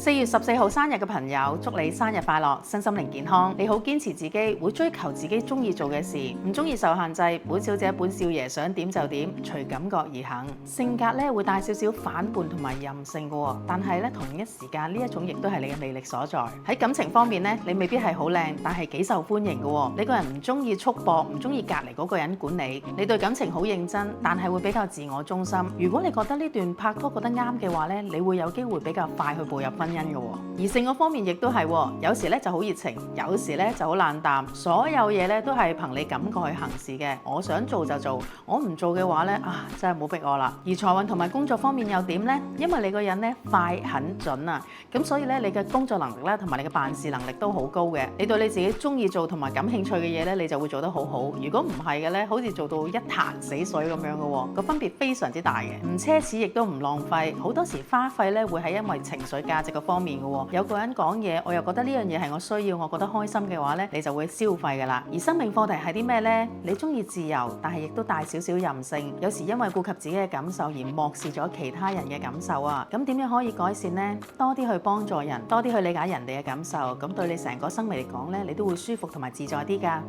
4月14號生日嘅朋友，祝你生日快樂，身心靈健康。你好堅持自己，會追求自己中意做嘅事，唔中意受限制。本小姐、本少爺想點就點，隨感覺而行。性格咧會帶少少反叛同埋任性嘅，但係咧同一時間呢一種亦都係你嘅魅力所在。喺感情方面咧，你未必係好靚，但係幾受歡迎嘅。你個人唔中意束縛，唔中意隔離嗰個人管理。你對感情好認真，但係會比較自我中心。如果你覺得呢段拍拖覺得啱嘅話咧，你會有機會比較快去步入婚姻嘅。而性嗰方面亦都係，有時咧就好熱情，有時咧就好冷淡。所有嘢咧都係憑你感覺去行事嘅。我想做就做，我唔做嘅話咧真係冇逼我啦。而財運同埋工作方面又點呢？因為你個人咧快狠準啊，咁所以咧你嘅工作能力咧同埋你嘅辦事能力都好高嘅。你對你自己中意做同埋感興趣嘅嘢咧，你就會做得好好。如果唔係嘅咧，好似做到一潭死水咁樣嘅，個分別非常之大嘅。唔奢侈亦都唔浪費，好多時花費咧會係因為情緒價值嘅方面。有個人講嘢，我又覺得呢樣嘢係我需要，我覺得開心嘅話呢，你就會消費噶啦。而生命課題係啲咩呢？你中意自由，但係亦都帶少少任性，有時因為顧及自己嘅感受而漠視咗其他人嘅感受啊。咁點樣可以改善呢？多啲去幫助人，多啲去理解人哋嘅感受，咁對你成個生命嚟講呢，你都會舒服同埋自在啲噶。